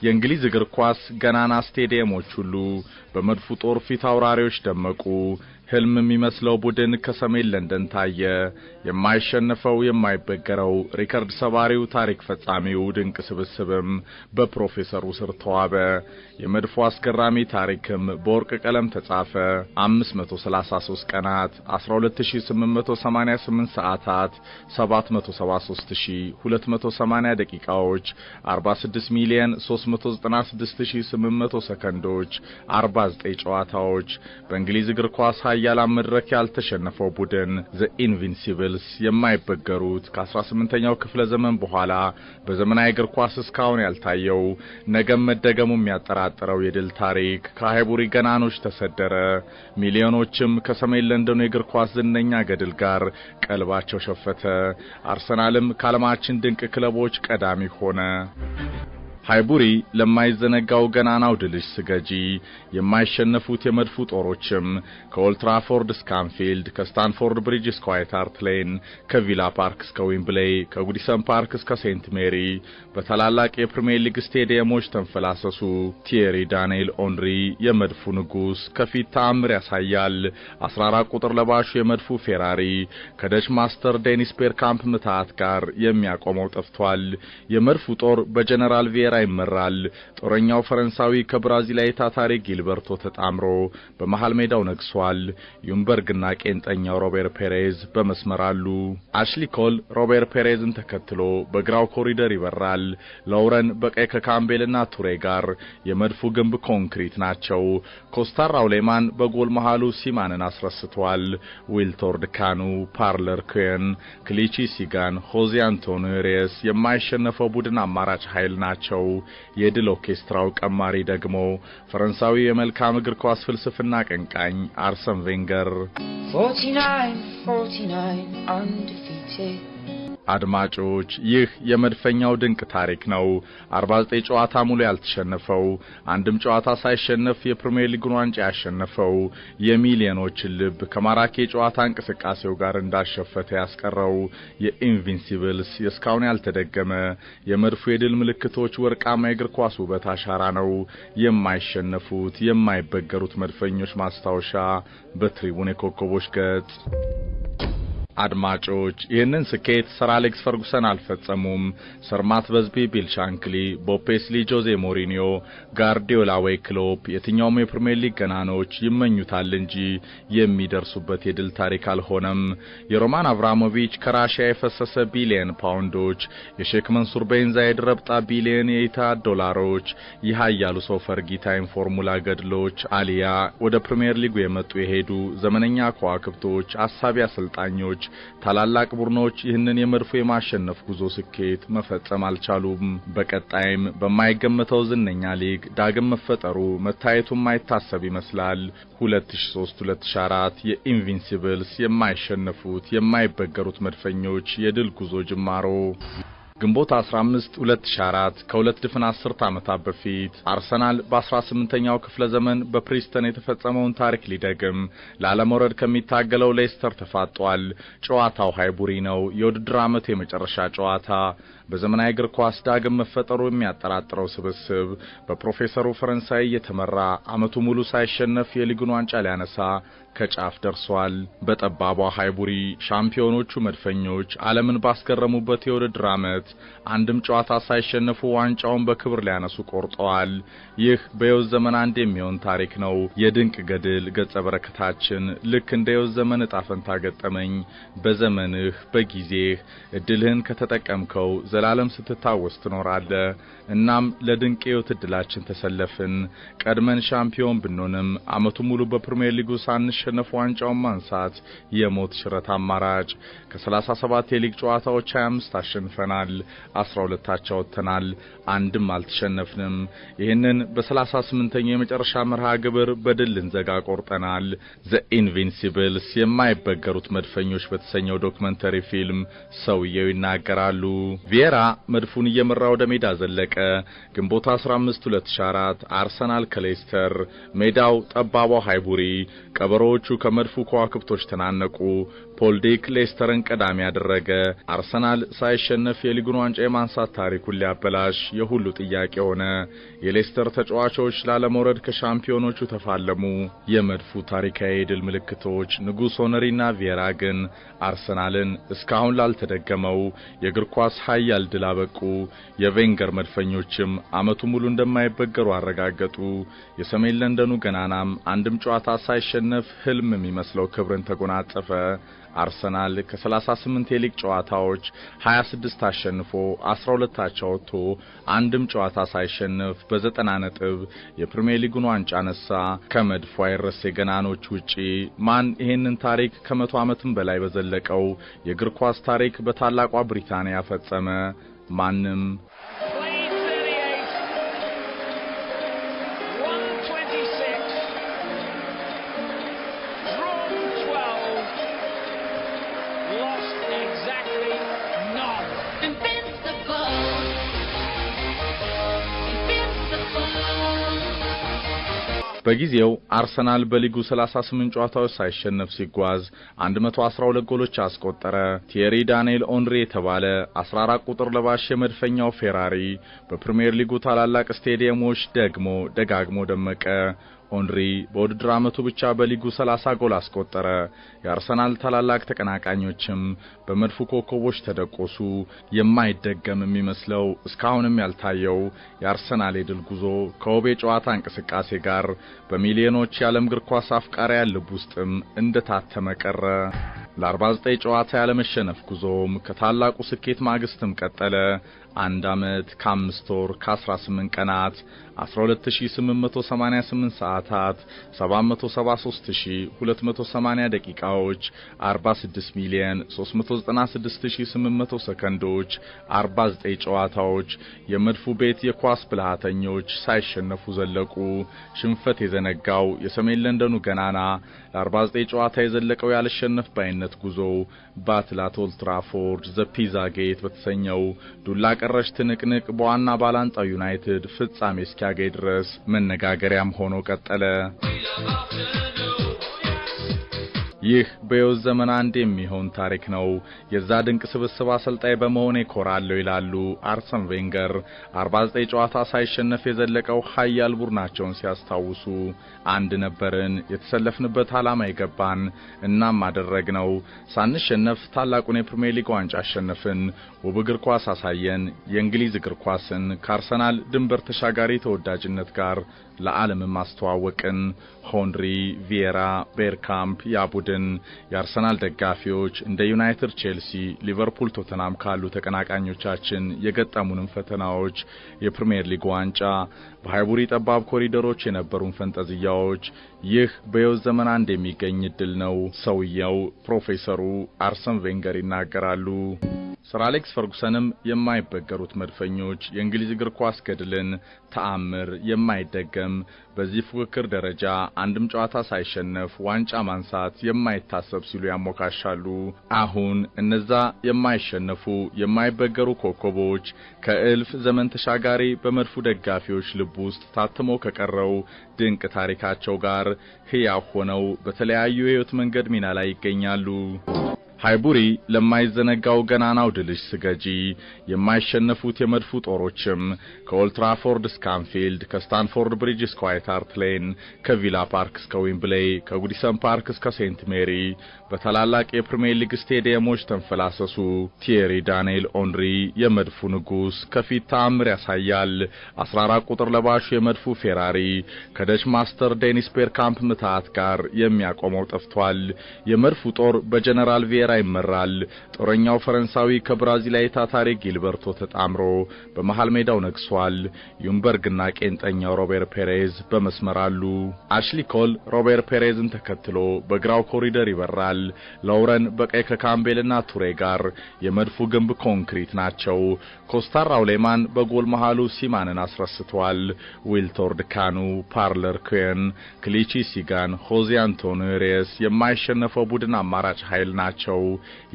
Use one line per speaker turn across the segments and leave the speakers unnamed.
የእንግሊዝ እግር ኳስ ገናና ስቴዲየሞች ሁሉ በመድፉ ጦር ፊት አውራሪዎች ደመቁ። ህልም የሚመስለው ቡድን ከሰሜን ለንደን ታየ። የማይሸነፈው የማይበገረው ሪከርድ ሰባሪው ታሪክ ፈጻሚው ድንቅ ስብስብም በፕሮፌሰሩ ስር ተዋበ። የመድፉ አስገራሚ ታሪክም በወርቅ ቀለም ተጻፈ። 533 ቀናት፣ 12888 ሰዓታት፣ 773280 ደቂቃዎች፣ 46,396,800 ሰከንዶች፣ 49 ጨዋታዎች በእንግሊዝ እግር ኳስ ያላም መድረክ ያልተሸነፈው ቡድን ዘ ኢንቪንሲብልስ የማይበገሩት ከ18ኛው ክፍለ ዘመን በኋላ በዘመናዊ እግር ኳስ እስካሁን ያልታየው ነገም መደገሙ የሚያጠራጥረው የድል ታሪክ ከሃይቡሪ ገናኖች ተሰደረ። ሚሊዮኖችም ከሰሜን ለንደኑ የእግር ኳስ ዝነኛ ገድል ጋር ቀልባቸው ሸፈተ። አርሰናልም ከዓለማችን ድንቅ ክለቦች ቀዳሚ ሆነ። ሃይቡሪ ለማይዘነጋው ገናናው ድልሽ ስገጂ የማይሸነፉት የመድፉ ጦሮችም ከኦልትራፎርድ እስከ አንፊልድ ከስታንፎርድ ብሪጅ እስከ ዋይት ሃርት ሌን ከቪላ ፓርክ እስከ ዊምብሌይ ከጉዲሰን ፓርክ እስከ ሴንት ሜሪ በታላላቅ የፕሪሚየር ሊግ ስቴዲየሞች ተንፈላሰሱ። ቲየሪ ዳንኤል ኦንሪ የመድፉ ንጉስ ከፊት ተአምር ያሳያል። 14 ቁጥር ለባሹ የመድፉ ፌራሪ ከደች ማስተር ዴኒስ ቤርካምፕ ምታት ጋር የሚያቆመው ጠፍቷል። የመድፉ ጦር በጀነራል ይመራል። ጦረኛው ፈረንሳዊ ከብራዚላዊ ታታሪ ጊልበርቶ ተጣምሮ በመሃል ሜዳው ነግሷል። ዩምበርግና ቄንጠኛው ሮቤር ፔሬዝ በመስመር አሉ። አሽሊ ኮል ሮቤር ፔሬዝን ተከትሎ በግራው ኮሪደር ይበራል። ሎረን በቀይ ከካምቤልና ቱሬ ጋር የመድፉ ግንብ ኮንክሪት ናቸው። ኮስታራው ሌማን በጎል መሃሉ ሲማንን አስረስቷል። ዊልቶርድ ካኑ፣ ፓርለር ኩዌን፣ ክሊቺ ሲጋን፣ ሆዜ አንቶኒዮ ሬስ የማይሸነፈው ቡድን አማራጭ ኃይል ናቸው። የድል ኦርኬስትራው ቀማሪ ደግሞ ፈረንሳዊ የመልካም እግር ኳስ ፍልስፍና ቀንቃኝ አርሰን ቬንገር 49 undefeated አድማጮች ይህ የመድፈኛው ድንቅ ታሪክ ነው። 49 ጨዋታ ሙሉ ያልተሸነፈው አንድም ጨዋታ ሳይሸነፍ የፕሪሚየር ሊጉን ዋንጫ ያሸነፈው የሚሊዮኖች ልብ ከማራኪ ጨዋታ እንቅስቃሴው ጋር እንዳሸፈተ ያስቀረው የኢንቪንሲብልስ የስካውን ያልተደገመ የመድፉ የድል ምልክቶች ወርቃማ የእግር ኳስ ውበት አሻራ ነው። የማይሸነፉት የማይበገሩት መድፈኞች ማስታወሻ በትሪቡን የኮከቦች ገጽ። አድማጮች ይህንን ስኬት ሰር አሌክስ ፈርጉሰን አልፈጸሙም። ሰር ማት በዝቢ፣ ቢል ሻንክሊ፣ ቦብ ፔስሊ፣ ጆዜ ሞሪኒዮ፣ ጋርዲዮላ ወይ ክሎፕ የትኛውም የፕሪሚየር ሊግ ገናኖች ይመኙታል እንጂ የሚደርሱበት የድል ታሪክ አልሆነም። የሮማን አብራሞቪች ከራሺያ የፈሰሰ ቢሊየን ፓውንዶች፣ የሼክ መንሱር ቤን ዛይድ ረብጣ ቢሊየን የኢታድ ዶላሮች፣ የሃያሉ ሰው ፈርጊ ታይም ፎርሙላ ገድሎች አሊያ ወደ ፕሪሚየር ሊጉ የመጡ የሄዱ ዘመነኛ ከዋክብቶች አሳቢ አሰልጣኞች ታላላቅ ቡድኖች ይህንን የመድፉ የማሸነፍ ጉዞ ስኬት መፈጸም አልቻሉም። በቀጣይም በማይገመተው ዝነኛ ሊግ ዳግም መፈጠሩ መታየቱ ማይታሰብ ይመስላል። 2003-2004 የኢንቪንሲብልስ የማይሸነፉት የማይበገሩት መድፈኞች የድል ጉዞ ጅማሮ ግንቦት 15 2004 ከሁለት ድፍን 10 ዓመታት በፊት አርሰናል በ18ኛው ክፍለ ዘመን በፕሪስተን የተፈጸመውን ታሪክ ሊደግም ለዓለመውረድ ከሚታገለው ሌስተር ተፋጧል። ጨዋታው ሃይቡሪ ነው። የውድድር ዓመት የመጨረሻ ጨዋታ በዘመናዊ እግር ኳስ ዳግም መፈጠሩ የሚያጠራጥረው ስብስብ በፕሮፌሰሩ ፈረንሳይ የተመራ ዓመቱ ሙሉ ሳይሸነፍ የሊጉን ዋንጫ ሊያነሳ ከጫፍ ደርሷል። በጠባቧ ሃይቡሪ ሻምፒዮኖቹ መድፈኞች ዓለምን ባስገረሙበት የውድድር ዓመት አንድም ጨዋታ ሳይሸነፉ ዋንጫውን በክብር ሊያነሱ ቆርጠዋል። ይህ በየውዝ ዘመን አንድ የሚሆን ታሪክ ነው። የድንቅ ገድል ገጸ በረከታችን ልክ እንደ የውዝ ዘመን ዕጣ ፈንታ ገጠመኝ በዘመንህ በጊዜህ እድልህን ከተጠቀምከው ዘላለም ስትታወስ ትኖራለህ። እናም ለድንቅ የውት እድላችን ተሰለፍን። ቀድመን ሻምፒዮን ብንሆንም ዓመቱ ሙሉ በፕሪሚየር ሊጉ ሳንሸነፍ ዋንጫውን ማንሳት የሞት ሽረት አማራጭ። ከ37 የሊግ ጨዋታዎች 25 አሸንፈናል፣ 12 አቻ ወጥተናል፣ አንድም አልተሸነፍንም። ይህንን በ38ኛው የመጨረሻ መርሃ ግብር በድል ልንዘጋ ቆርጠናል። ዘ ኢንቪንሲብልስ የማይበገሩት መድፈኞች በተሰኘው ዶክመንተሪ ፊልም ሰውየው ይናገራሉ። ቪየራ መድፉን እየመራ ወደ ሜዳ ዘለቀ። ግንቦት 15 2004 አርሰናል ከሌስተር። ሜዳው ጠባቧ ሃይቡሪ። ቀበሮቹ ከመድፉ ከዋክብቶች ተናነቁ። ፖልዲክ ሌስተርን ቀዳሚ ያደረገ። አርሰናል ሳይሸነፍ የሊጉን ዋንጫ የማንሳት ታሪኩን ሊያበላሽ የሁሉ ጥያቄ ሆነ። የሌስተር ተጫዋቾች ላለመውረድ ከሻምፒዮኖቹ ተፋለሙ። የመድፉ ታሪካዊ ድል ምልክቶች ንጉስ ኦነሪና ቪየራ ግን አርሰናልን እስካሁን ላልተደገመው የእግር ኳስ ኃያል ድል አበቁ። የቬንገር መድፈኞችም አመቱ ሙሉ እንደማይበገሩ አረጋገጡ። የሰሜን ለንደኑ ገናናም አንድም ጨዋታ ሳይሸነፍ ህልም የሚመስለው ክብርን ተጎናጸፈ። አርሰናል ከ38 የሊግ ጨዋታዎች 26 አሸንፎ 12 አቻ ወጥቶ አንድም ጨዋታ ሳይሸነፍ በ90 ነጥብ የፕሪሚየር ሊጉን ዋንጫ ነሳ። ከመድፉ አይረሴ ገናኖች ውጪ ማን ይሄንን ታሪክ ከ100 ዓመትም በላይ በዘለቀው የእግር ኳስ ታሪክ በታላቋ ብሪታንያ ፈጸመ? ማንም። በጊዜው አርሰናል በሊጉ 38 ጨዋታዎች ሳይሸነፍ ሲጓዝ 112 ጎሎች አስቆጠረ። ቲየሪ ዳንኤል ኦንሪ የተባለ 14 ቁጥር ለባሽ የመድፈኛው ፌራሪ በፕሪሚየር ሊጉ ታላላቅ ስቴዲየሞች ደጋግሞ ደመቀ። ኦንሪ በውድድር ዓመቱ ብቻ በሊጉ 30 ጎል አስቆጠረ። የአርሰናል ታላላቅ ተቀናቃኞችም በመድፉ ኮከቦች ተደቆሱ። የማይደገም የሚመስለው እስካሁንም ያልታየው የአርሰናል የድል ጉዞ ከውብ የጨዋታ እንቅስቃሴ ጋር በሚሊዮኖች የዓለም እግር ኳስ አፍቃሪያን ልብ ውስጥም እንደታተመ ቀረ። ለ49 ጨዋታ ያለመሸነፍ ጉዞም ከታላቁ ስኬት ማግስትም ቀጠለ። 1 ዓመት ከ5 ወር ከ18 ቀናት 12888 ሰዓታት 773280 ደቂቃዎች 46 ሚሊዮን 396800 ሰከንዶች 49 ጨዋታዎች የመድፉ ቤት የኳስ ብልሃተኞች ሳይሸነፉ ዘለቁ። ሽንፈት የዘነጋው የሰሜን ለንደኑ ገናና ለ49 ጨዋታ የዘለቀው ያለሸነፍ ባይነት ጉዞ በአትላንታ ኦልድ ትራፎርድ ዘፒዛ ጌት በተሰኘው ዱላ ቀረሽ ትንቅንቅ በዋና ባላንጣው ዩናይትድ ፍጻሜ እስኪያገኝ ድረስ መነጋገሪያም ሆኖ ቀጠለ። ይህ በሕይወት ዘመን አንድ የሚሆን ታሪክ ነው። የዛ ድንቅ ስብስብ አሰልጣኝ በመሆን ይኮራለው ይላሉ አርሰን ቬንገር 49 ጨዋታ ሳይሸነፍ የዘለቀው ኃያል ቡድናቸውን ሲያስታውሱ። አንድ ነበርን፣ የተሰለፍንበት ዓላማ ይገባን፣ እናም አደረግነው። ሳንሸነፍ ታላቁን የፕሪሚየር ሊግ ዋንጫ አሸነፍን። ውብ እግር ኳስ አሳየን። የእንግሊዝ እግር ኳስን ከአርሰናል ድንበር ተሻጋሪ ተወዳጅነት ጋር ለዓለም ማስተዋወቅን። ሆንሪ፣ ቪየራ፣ ቤርካምፕ ያቡድን የአርሰናል ደጋፊዎች እንደ ዩናይትድ፣ ቼልሲ፣ ሊቨርፑል፣ ቶተናም ካሉ ተቀናቃኞቻችን የገጠሙንን ፈተናዎች፣ የፕሪሚየር ሊግ ዋንጫ፣ በሃይቡሪ ጠባብ ኮሪደሮች የነበሩን ፈንጠዝያዎች፣ ይህ በሕይወት ዘመን አንድ የሚገኝ እድል ነው። ሰውየው ፕሮፌሰሩ አርሰን ቬንገር ይናገራሉ። ሰር አሌክስ ፈርጉሰንም የማይበገሩት መድፈኞች የእንግሊዝ እግር ኳስ ገድልን ተአምር የማይደገም በዚህ ፉክክር ደረጃ አንድም ጨዋታ ሳይሸነፍ ዋንጫ ማንሳት የማይታሰብ ሲሉ ያሞካሻሉ። አሁን እነዛ የማይሸነፉ የማይበገሩ ኮከቦች ከእልፍ ዘመን ተሻጋሪ በመድፉ ደጋፊዎች ልብ ውስጥ ታትሞ ከቀረው ድንቅ ታሪካቸው ጋር ሕያው ሆነው በተለያዩ የሕይወት መንገድ ሚና ላይ ይገኛሉ። ሃይቡሪ ለማይዘነጋው ገናናው ድልሽ ስገጂ የማይሸነፉት የመድፉ ጦሮችም ከኦልድ ትራፎርድ እስከ አንፊልድ፣ ከስታንፎርድ ብሪጅ እስከ ዋይት ሃርት ሌን፣ ከቪላ ፓርክ እስከ ዊምብሌይ፣ ከጉዲሰን ፓርክ እስከ ሴንት ሜሪ በታላላቅ የፕሪሚየር ሊግ ስቴዲየሞች ተንፈላሰሱ። ቲየሪ ዳንኤል ኦንሪ የመድፉ ንጉስ ከፊት ተአምር ያሳያል። 14 ቁጥር ለባሹ የመድፉ ፌራሪ ከደች ማስተር ዴኒስ ቤርካምፕ ምታት ጋር የሚያቆመው ጠፍቷል። የመድፉ ጦር በጀነራል ቪየራ ይመራል። ጦረኛው ፈረንሳዊ ከብራዚላዊ ታታሪ ጊልበርቶ ተጣምሮ በመሃል ሜዳው ነግሷል። ዩምበርግና ቄንጠኛው ሮቤር ፔሬዝ በመስመር አሉ። አሽሊ ኮል ሮቤር ፔሬዝን ተከትሎ በግራው ኮሪደር ይበራል። ላውረን በቀይ ከካምቤልና ቱሬ ጋር የመድፉ ግንብ ኮንክሪት ናቸው። ኮስታራው ሌማን በጎል መሃሉ ሲማንን አስረስቷል። ዊልቶርድ ካኑ፣ ፓርለር ኩዌን፣ ክሊቺ ሲጋን፣ ሆዜ አንቶኒዮ ሬስ የማይሸነፈው ቡድን አማራጭ ኃይል ናቸው።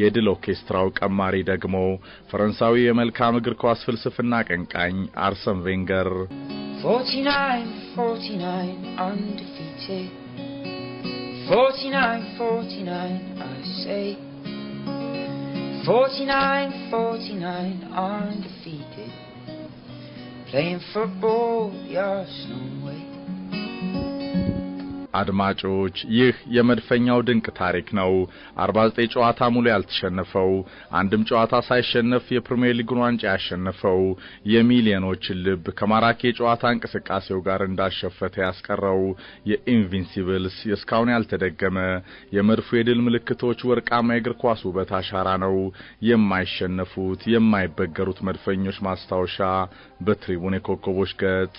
የድል ኦርኬስትራው ቀማሪ ደግሞ ፈረንሳዊ የመልካም እግር ኳስ ፍልስፍና ቀንቃኝ አርሰን ቬንገር
49 undefeated 49 I say 49 undefeated playing football the Arsenal way
አድማጮች ይህ የመድፈኛው ድንቅ ታሪክ ነው 49 ጨዋታ ሙሉ ያልተሸነፈው አንድም ጨዋታ ሳይሸነፍ የፕሪሚየር ሊጉን ዋንጫ ያሸነፈው የሚሊዮኖች ልብ ከማራኪ ጨዋታ እንቅስቃሴው ጋር እንዳሸፈተ ያስቀረው የኢንቪንሲብልስ የስካውን ያልተደገመ የመድፉ የድል ምልክቶች ወርቃማ የእግር ኳስ ውበት አሻራ ነው የማይሸነፉት የማይበገሩት መድፈኞች ማስታወሻ በትሪቡን የኮከቦች ገጽ